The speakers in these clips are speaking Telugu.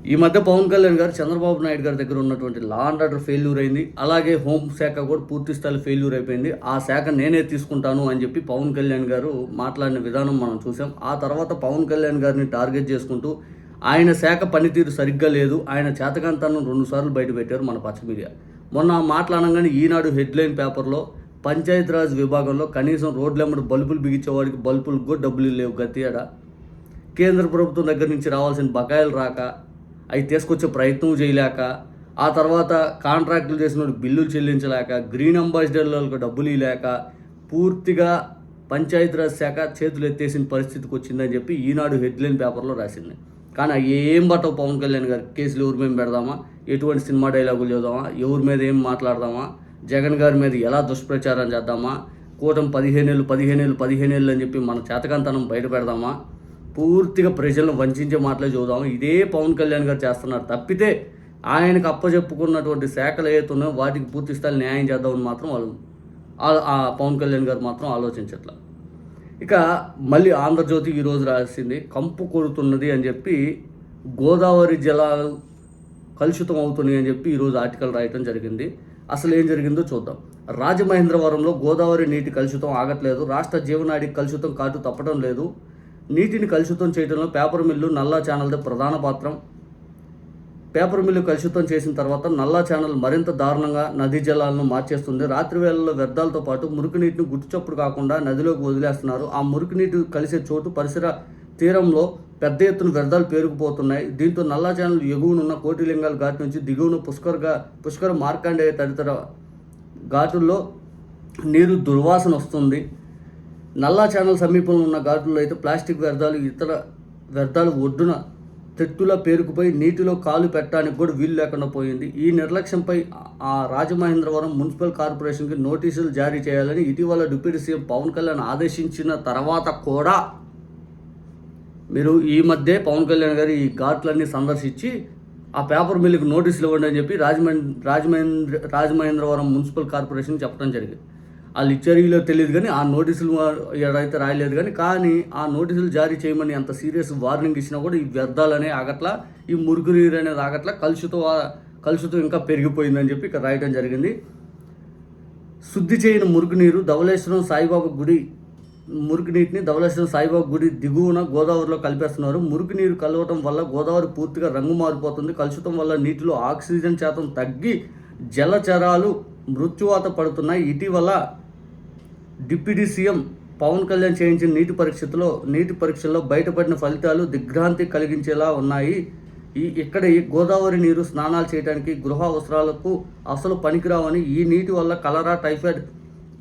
ఈ మధ్య పవన్ కళ్యాణ్ గారు చంద్రబాబు నాయుడు గారి దగ్గర ఉన్నటువంటి లా అండ్ ఆర్డర్ ఫెయిల్యూర్ అయింది. అలాగే హోం శాఖ కూడా పూర్తి స్థాయిలో ఫెయిల్యూర్ అయిపోయింది. ఆ శాఖ నేనే తీసుకుంటాను అని చెప్పి పవన్ కళ్యాణ్ గారు మాట్లాడిన విధానం మనం చూసాం. ఆ తర్వాత పవన్ కళ్యాణ్ గారిని టార్గెట్ చేసుకుంటూ ఆయన శాఖ పనితీరు సరిగ్గా లేదు, ఆయన చేతకాంతాన్ని 2 సార్లు బయటపెట్టారు మన పచ్చ మీడియా. మొన్న ఆ మాట్లాడగానే ఈనాడు హెడ్లైన్ పేపర్లో పంచాయతీరాజ్ విభాగంలో కనీసం రోడ్లెమ్మడి బల్బులు బిగించేవాడికి బల్బులకు కూడా డబ్బులు లేవు గతియాడ. కేంద్ర ప్రభుత్వం దగ్గర నుంచి రావాల్సిన బకాయిలు రాక అవి తీసుకొచ్చే ప్రయత్నం చేయలేక, ఆ తర్వాత కాంట్రాక్టులు చేసిన బిల్లులు చెల్లించలేక, గ్రీన్ అంబాసిడర్లకు డబ్బులు ఇవ్వలేక పూర్తిగా పంచాయతీరాజ్ శాఖ చేతులు ఎత్తేసిన పరిస్థితికి వచ్చిందని చెప్పి ఈనాడు హెడ్లైన్ పేపర్లో రాసింది. కానీ ఏం బట్టవు పవన్ కళ్యాణ్ గారు, కేసులు ఎవరి మీద పెడదామా, ఎటువంటి సినిమా డైలాగులు చదుదామా, ఎవరి మీద ఏం మాట్లాడదామా, జగన్ గారి మీద ఎలా దుష్ప్రచారం చేద్దామా, కూటమి 15 ఏళ్ళు అని చెప్పి మన చేతకంతనం బయట పెడదామా, పూర్తిగా ప్రజలను వంచే మాటలే చూద్దాము. ఇదే పవన్ కళ్యాణ్ గారు చేస్తున్నారు తప్పితే ఆయనకు అప్పచెప్పుకున్నటువంటి శాఖలు ఏతున్నాయో వాటికి పూర్తి స్థాయి న్యాయం చేద్దామని మాత్రం వాళ్ళు ఆ పవన్ కళ్యాణ్ గారు మాత్రం ఆలోచించట్ల. ఇక మళ్ళీ ఆంధ్రజ్యోతి ఈరోజు రాసింది, కంపు కొడుతున్నది అని చెప్పి గోదావరి జలాలు కలుషితం అవుతున్నాయి అని చెప్పి ఈరోజు ఆర్టికల్ రాయటం జరిగింది. అసలు ఏం జరిగిందో చూద్దాం. రాజమహేంద్రవరంలో గోదావరి నీటి కలుషితం ఆగట్లేదు, రాష్ట్ర జీవనాడికి కలుషితం కాటు తప్పడం లేదు, నీటిని కలుషితం చేయడంలో పేపర్ మిల్లు నల్లా ఛానల్దే ప్రధాన పాత్రం. పేపర్ మిల్లు కలుషితం చేసిన తర్వాత నల్లా ఛానల్ మరింత దారుణంగా నదీ జలాలను మార్చేస్తుంది. రాత్రి వేళల్లో వ్యర్థాలతో పాటు మురుగునీటిని గుట్టుచప్పుడు కాకుండా నదిలోకి వదిలేస్తున్నారు. ఆ మురుగునీటి కలిసే చోటు పరిసర తీరంలో పెద్ద ఎత్తున వ్యర్థాలు పేరుకుపోతున్నాయి. దీంతో నల్లా ఛానల్ ఎగువనున్న కోటిలింగాల ఘాటు నుంచి దిగువన పుష్కర మార్కండేయ తదితర ఘాటుల్లో నీరు దుర్వాసన వస్తుంది. నల్లా ఛానల్ సమీపంలో ఉన్న ఘాటుల్లో అయితే ప్లాస్టిక్ వ్యర్థాలు, ఇతర వ్యర్థాలు ఒడ్డున తెట్టులా పేరుకుపోయి నీటిలో కాలు పెట్టడానికి కూడా వీలు లేకుండా పోయింది. ఈ నిర్లక్ష్యంపై ఆ రాజమహేంద్రవరం మున్సిపల్ కార్పొరేషన్కి నోటీసులు జారీ చేయాలని ఇటీవల డిప్యూటీ సీఎం పవన్ కళ్యాణ్ ఆదేశించిన తర్వాత కూడా మీరు ఈ మధ్య పవన్ కళ్యాణ్ గారు ఈ ఘాట్లన్నీ సందర్శించి ఆ పేపర్ మిల్లుకి నోటీసులు ఇవ్వండి అని చెప్పి రాజమహేంద్రవరం మున్సిపల్ కార్పొరేషన్ చెప్పడం జరిగింది. వాళ్ళు ఇచ్చారో తెలియదు కానీ ఆ నోటీసులు ఎడైతే రాయలేదు కానీ ఆ నోటీసులు జారీ చేయమని అంత సీరియస్ వార్నింగ్ ఇచ్చినా కూడా ఈ వ్యర్థాలనే ఆగట్లా, ఈ మురుగు నీరు అనేది ఆగట్లా, కలుషితం ఇంకా పెరిగిపోయిందని చెప్పి ఇక్కడ రాయడం జరిగింది. శుద్ధి చేయని మురుగునీరు ధవళేశ్వరం సాయిబాబా గుడి మురుగునీటిని ధవళేశ్వరం సాయిబాబా గుడి దిగువన గోదావరిలో కలిపేస్తున్నారు. మురుగునీరు కలవటం వల్ల గోదావరి పూర్తిగా రంగు మారిపోతుంది. కలుషితం వల్ల నీటిలో ఆక్సిజన్ శాతం తగ్గి జలచరాలు మృత్యువాత పడుతున్నాయి. ఇటీవల డిప్యూటీ సీఎం పవన్ కళ్యాణ్ చేయించిన నీటి పరీక్షల్లో బయటపడిన ఫలితాలు దిగ్భ్రాంతి కలిగించేలా ఉన్నాయి. ఇక్కడ ఈ గోదావరి నీరు స్నానాలు చేయడానికి, గృహ అవసరాలకు అసలు పనికిరావని, ఈ నీటి వల్ల కలరా, టైఫాయిడ్,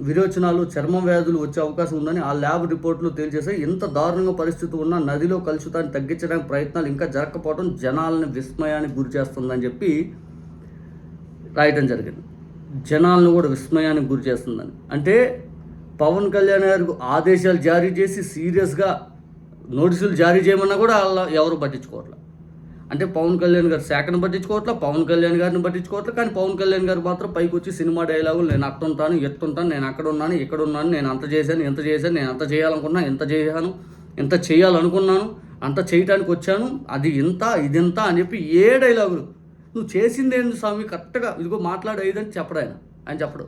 విరోచనాలు, చర్మ వ్యాధులు వచ్చే అవకాశం ఉందని ఆ ల్యాబ్ రిపోర్టులు తేల్చేసాయి. ఇంత దారుణంగా పరిస్థితి ఉన్న నదిలో కలుషితాన్ని తగ్గించడానికి ప్రయత్నాలు ఇంకా జరగకపోవడం జనాలను విస్మయానికి గురి చేస్తుందని చెప్పి రాయటం జరిగింది. జనాలను కూడా విస్మయానికి గురి చేస్తుందని అంటే పవన్ కళ్యాణ్ గారికి ఆదేశాలు జారీ చేసి సీరియస్గా నోటీసులు జారీ చేయమన్నా కూడా వాళ్ళ ఎవరు పట్టించుకోవట్లే. అంటే పవన్ కళ్యాణ్ గారి శాఖను పట్టించుకోవట్లే, పవన్ కళ్యాణ్ గారిని పట్టించుకోవట్లే. కానీ పవన్ కళ్యాణ్ గారు మాత్రం పైకి వచ్చి సినిమా డైలాగులు, నేను అట్టుంటాను, ఎత్తుంటాను, నేను అక్కడ ఉన్నాను, ఇక్కడ ఉన్నాను, నేను అంత చేశాను, నేను అంత చేయాలనుకున్నా, ఎంత చేయాలనుకున్నాను, అంత చేయటానికి వచ్చాను, అది ఇంత ఇది ఇంత అని చెప్పి ఏ డైలాగులు, నువ్వు చేసింది ఏంటి స్వామి, కరెక్ట్గా ఇదిగో మాట్లాడేదని చెప్పడు ఆయన చెప్పడు.